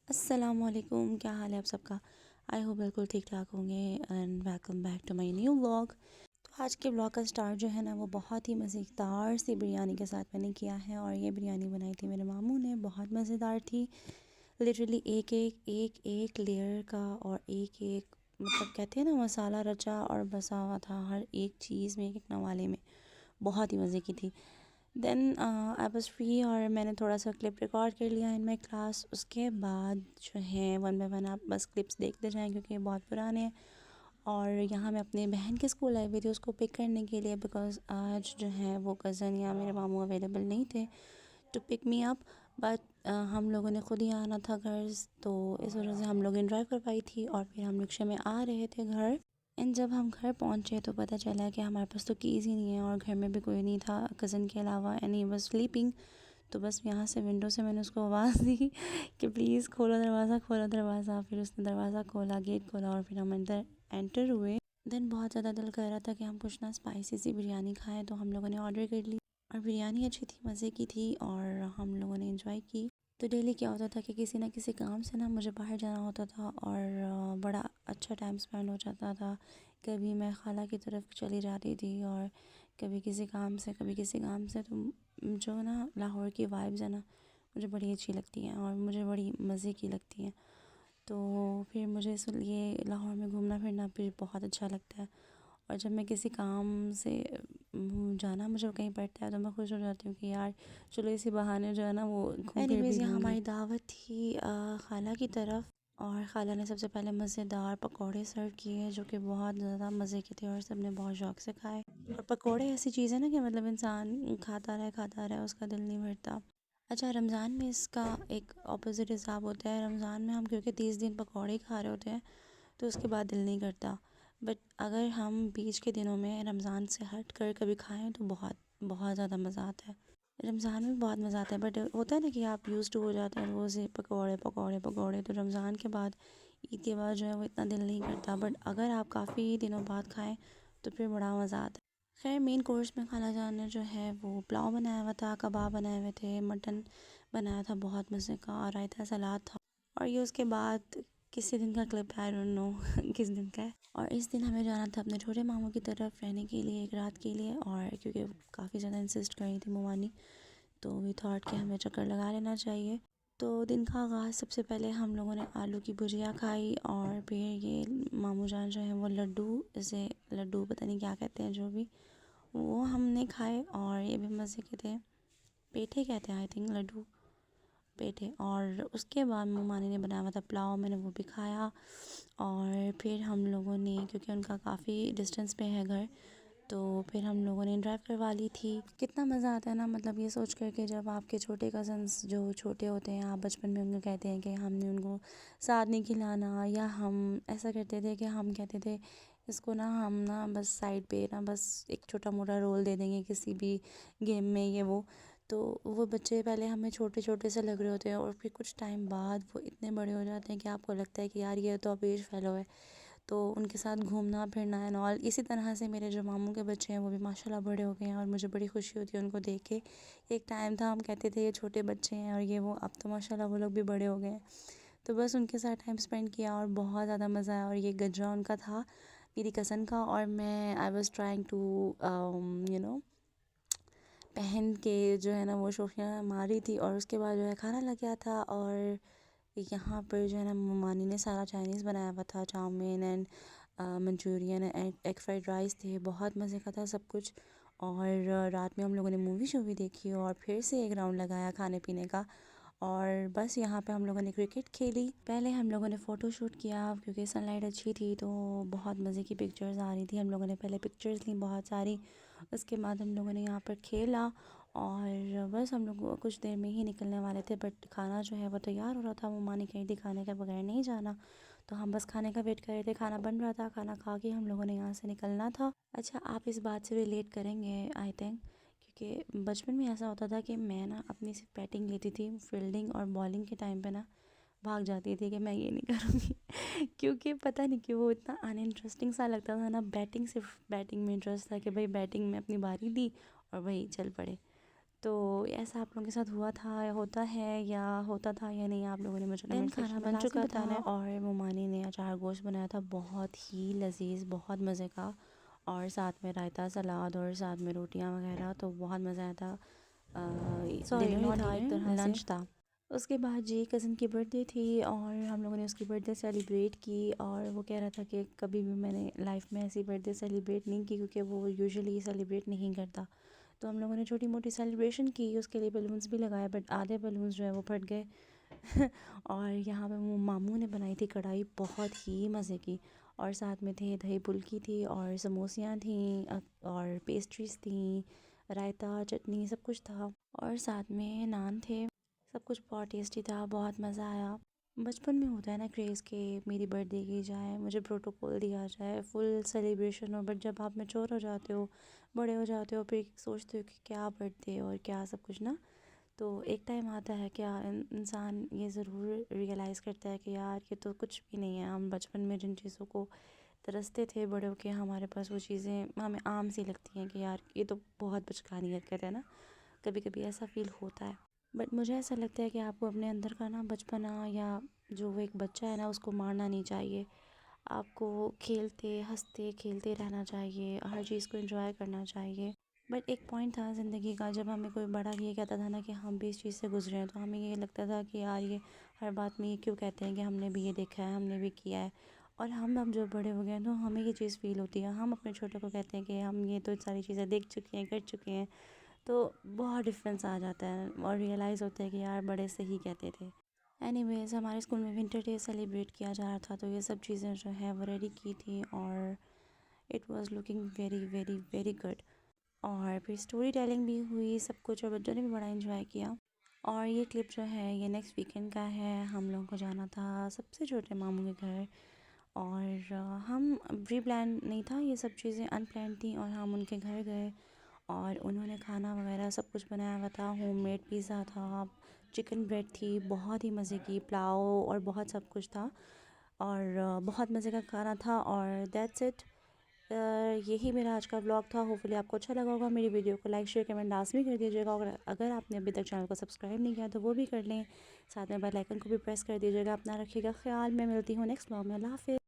अस्सलामुअलैकुम, क्या हाल है आप सबका। आई होप बिल्कुल ठीक ठाक होंगे and welcome back to my new vlog. तो आज के व्लॉग का स्टार्ट जो है ना वो बहुत ही मज़ेदार सी बिरयानी के साथ मैंने किया है। और ये बिरयानी बनाई थी मेरे मामू ने, बहुत मज़ेदार थी। लिटरली एक एक एक एक लेयर का और एक एक मतलब कहते हैं ना मसाला रचा और बसा हुआ था हर एक चीज़ में, एक एक नवाले में। बहुत ही मज़े की थी। देन आई वाज फ्री और मैंने थोड़ा सा क्लिप रिकॉर्ड कर लिया इन माई क्लास। उसके बाद जो है वन बाय वन आप बस क्लिप्स देखते जाएं क्योंकि ये बहुत पुराने हैं। और यहाँ मैं अपने बहन के स्कूल आई हुई थी उसको पिक करने के लिए, बिकॉज़ आज जो है वो कज़न या मेरे मामू अवेलेबल नहीं थे to pick me up. But हम लोगों ने खुद ही आना था घर, तो इस वजह से हम लोग इन ड्राइव कर पाई थी। और फिर हम रिक्शे में आ रहे थे घर। एंड जब हम घर पहुँचे तो पता चला कि हमारे पास तो कीज़ ही नहीं है और घर में भी कोई नहीं था कज़न के अलावा, एंड ही वाज स्लीपिंग। तो बस यहाँ से विंडो से मैंने उसको आवाज़ दी कि प्लीज़ खोलो दरवाज़ा, खोलो दरवाज़ा। फिर उसने दरवाज़ा खोला, गेट खोला और फिर हम अंदर एंटर हुए। देन बहुत ज़्यादा दिल कर रहा था कि हम कुछ ना स्पाइसी सी बिरयानी खाएं, तो हम लोगों ने ऑर्डर कर ली। और बिरयानी अच्छी थी, मज़े की थी और हम लोगों ने एंजॉय की। तो डेली क्या होता था कि किसी ना किसी काम से ना मुझे बाहर जाना होता था और बड़ा अच्छा टाइम स्पेंड हो जाता था। कभी मैं खाला की तरफ चली जाती थी और कभी किसी काम से, कभी किसी काम से। तो जो ना लाहौर की वाइब्स है ना मुझे बड़ी अच्छी लगती हैं और मुझे बड़ी मज़े की लगती हैं। तो फिर मुझे इसलिए लाहौर में घूमना फिरना फिर बहुत अच्छा लगता है। और जब मैं किसी काम से जाना मुझे कहीं पड़ता है तो मैं खुश हो जाती हूँ कि यार चलो इसी बहाने जो है ना वो घूम फिर भी यहाँ हमारी दावत थी खाला की तरफ। और खाला ने सबसे पहले मज़ेदार पकौड़े सर्व किए जो कि बहुत ज़्यादा मज़े के थे और सब ने बहुत शौक से खाए। और पकौड़े ऐसी चीज़ है ना कि मतलब इंसान खाता रहे उसका दिल नहीं भरता। अच्छा, रमज़ान में इसका एक ऑपोज़िट हिसाब होता है। रमज़ान में हम क्योंकि 30 दिन पकौड़े खा रहे होते हैं तो उसके बाद दिल नहीं करता। बट अगर हम बीच के दिनों में रमज़ान से हट कर कभी खाएं तो बहुत बहुत ज़्यादा मज़ा आता है। रमज़ान में बहुत मज़ा आता है, बट होता है ना कि आप यूज़ टू हो जाते हैं रोज़ ही पकौड़े पकौड़े पकौड़े। तो रमज़ान के बाद, ईद के बाद जो है वो इतना दिल नहीं करता। बट अगर आप काफ़ी दिनों बाद खाएं तो फिर बड़ा मज़ा आता है। खैर, मेन कोर्स में खाला जान ने जो है वो पुलाव बनाया हुआ था, कबाब बनाए हुए थे, मटन बनाया था बहुत मज़े का, और रायता सलाद था। और ये उसके बाद किसी दिन का क्लिप, आई डोंट नो किस दिन का है। और इस दिन हमें जाना था अपने छोटे मामू की तरफ रहने के लिए एक रात के लिए। और क्योंकि काफ़ी ज़्यादा इंसिस्ट कर रही थी मुमानी, तो वी थॉट कि हमें चक्कर लगा लेना चाहिए। तो दिन का आगाज़ सबसे पहले हम लोगों ने आलू की भुजिया खाई और फिर ये मामू जान जो है वो लड्डू, इसे लड्डू पता नहीं क्या कहते हैं जो भी, वो हमने खाए और ये भी मज़े के थे। पेठे कहते हैं आई थिंक, लड्डू पेठे। और उसके बाद मुमानी ने बनाया हुआ था पुलाव, मैंने वो भी खाया। और फिर हम लोगों ने, क्योंकि उनका काफ़ी डिस्टेंस पे है घर, तो फिर हम लोगों ने ड्राइव करवा ली थी। कितना मज़ा आता है ना, मतलब ये सोच कर के जब आपके छोटे कज़न्स जो छोटे होते हैं, आप बचपन में उनको कहते हैं कि हमने उनको साथ नहीं खिलाना, या हम ऐसा करते थे कि हम कहते थे इसको ना हम ना बस साइड पे ना बस एक छोटा मोटा रोल दे देंगे किसी भी गेम में, ये वो। तो वो बच्चे पहले हमें छोटे छोटे से लग रहे होते हैं और फिर कुछ टाइम बाद वो इतने बड़े हो जाते हैं कि आपको लगता है कि यार ये तो अब एज फेलो है। तो उनके साथ घूमना फिरना एंड ऑल। इसी तरह से मेरे जो मामू के बच्चे हैं वो भी माशाल्लाह बड़े हो गए हैं और मुझे बड़ी खुशी होती है उनको देख के। एक टाइम था हम कहते थे ये छोटे बच्चे हैं और ये वो, अब तो माशाल्लाह वो लोग भी बड़े हो गए हैं। तो बस उनके साथ टाइम स्पेंड किया और बहुत ज़्यादा मज़ा आया। और ये गजरा उनका था, मेरी कज़न का, और मैं I was trying to you know पहन के जो है ना वो शोखियाँ मारी थी। और उसके बाद जो है खाना लग गया था। और यहाँ पर जो है ना ममानी ने सारा चाइनीज़ बनाया हुआ था, chowmein and Manchurian and egg fried rice थे, बहुत मज़े का था सब कुछ। और रात में हम लोगों ने मूवी शूवी देखी और फिर से एक राउंड लगाया खाने पीने का। और बस यहाँ पे हम लोगों ने क्रिकेट खेली। पहले हम लोगों ने फ़ोटो शूट किया क्योंकि सनलाइट अच्छी थी तो बहुत मज़े की पिक्चर्स आ रही थी। हम लोगों ने पहले पिक्चर्स ली बहुत सारी, उसके बाद हम लोगों ने यहाँ पर खेला। और बस हम लोग कुछ देर में ही निकलने वाले थे, बट खाना जो है वो तैयार हो रहा था। मम्मा ने कही थी खाने के बगैर नहीं जाना, तो हम बस खाने का वेट कर रहे थे। खाना बन रहा था, खाना खा के हम लोगों ने यहाँ से निकलना था। अच्छा, आप इस बात से रिलेट करेंगे आई थिंक, क्योंकि बचपन में ऐसा होता था कि मैं ना अपनी सिर्फ बैटिंग लेती थी, फील्डिंग और बॉलिंग के टाइम पे ना भाग जाती थी कि मैं ये नहीं करूँगी क्योंकि पता नहीं क्यों वो इतना अनइंटरेस्टिंग सा लगता था ना। बैटिंग, सिर्फ बैटिंग में इंटरेस्ट था कि भाई बैटिंग में अपनी बारी दी और वही चल पड़े। तो ऐसा आप लोगों के साथ हुआ था या होता है, या होता था या नहीं, आप लोगों ने मुझे कमेंट खाना सेक्शन में बन लाजमी चुका था बताना है। और ममानी ने अचार गोश्त बनाया था, बहुत ही लजीज, बहुत मज़े का, और साथ में रायता, सलाद और साथ में रोटियां वगैरह, तो बहुत मज़ा आया था। सॉरी, डिनर ही नॉट था एक डिनर, तरह से। लंच था। उसके बाद जी कज़न की बर्थडे थी और हम लोगों ने उसकी बर्थडे सेलिब्रेट की, और वो कह रहा था कि कभी भी मैंने लाइफ में ऐसी बर्थडे सेलिब्रेट नहीं की, क्योंकि वो यूजुअली सेलिब्रेट नहीं करता। तो हम लोगों ने छोटी मोटी सेलिब्रेशन की, उसके लिए बलून्स भी लगाए, बट आधे बलून्स जो है वो फट गए। और यहाँ पे वो मामू ने बनाई थी कढ़ाई, बहुत ही मज़े की, और साथ में थे दही फुल्की थी और समोसियाँ थी, और पेस्ट्रीज़ थी, रायता, चटनी, सब कुछ था, और साथ में नान थे। सब कुछ बहुत टेस्टी था, बहुत मज़ा आया। बचपन में होता है ना क्रेज़ के मेरी बर्थडे की जाए, मुझे प्रोटोकॉल दिया जाए, फुल सेलिब्रेशन हो, बट जब आप मैच्योर हो जाते हो, बड़े हो जाते हो, फिर सोचते हो कि क्या बर्थडे और क्या सब कुछ ना, तो एक टाइम आता है क्या इंसान ये ज़रूर रियलाइज़ करता है कि यार ये तो कुछ भी नहीं है। हम बचपन में जिन चीज़ों को तरसते थे, बड़े होके हमारे पास वो चीज़ें हमें आम सी लगती हैं कि यार ये तो बहुत बचकानी हरकत है ना, कभी कभी ऐसा फ़ील होता है। बट मुझे ऐसा लगता है कि आपको अपने अंदर का ना बचपना, या जो वो एक बच्चा है ना, उसको मारना नहीं चाहिए। आपको खेलते हंसते खेलते रहना चाहिए, हर चीज़ को एंजॉय करना चाहिए। बट एक पॉइंट था ज़िंदगी का, जब हमें कोई बड़ा ये कहता था ना कि हम भी इस चीज़ से गुजरे हैं, तो हमें ये लगता था कि यार ये हर बात में ये क्यों कहते हैं कि हमने भी ये देखा है, हमने भी किया है। और हम अब जब बड़े हो गए हैं तो हमें ये चीज़ फ़ील होती है, हम अपने छोटों को कहते हैं कि हम ये तो सारी चीज़ें देख चुके हैं, कर चुके हैं। तो बहुत डिफरेंस आ जाता है और रियलाइज़ होता है कि यार बड़े सही कहते थे। एनीवेज़, हमारे स्कूल में विंटर डे सेलिब्रेट किया जा रहा था, तो ये सब चीज़ें जो है वो रेडी की थी, और it was looking very very very good. और फिर स्टोरी टेलिंग भी हुई, सब कुछ, और बच्चों ने भी बड़ा एंजॉय किया। और ये क्लिप जो है ये नेक्स्ट वीकेंड का है। हम लोगों को जाना था सबसे छोटे मामू के घर, और हम प्री प्लान नहीं था, ये सब चीज़ें अनप्लान थी, और हम उनके घर गए, और उन्होंने खाना वगैरह सब कुछ बनाया हुआ था, होममेड पिज़्ज़ा था, चिकन ब्रेड थी, बहुत ही मज़े की पुलाव, और बहुत सब कुछ था, और बहुत मज़े का खाना था, और दैट्स इट। यही मेरा आज का ब्लॉग था। होपफुली आपको अच्छा लगा होगा। मेरी वीडियो को लाइक शेयर कमेंट लाजमी कर दीजिएगा, और अगर आपने अभी तक चैनल को सब्सक्राइब नहीं किया तो वो भी कर लें, साथ में बेल आइकन को भी प्रेस कर दीजिएगा। अपना रखिएगा ख्याल, मैं मिलती हूँ नेक्स्ट ब्लॉग में। अल्लाह हाफ़िज़।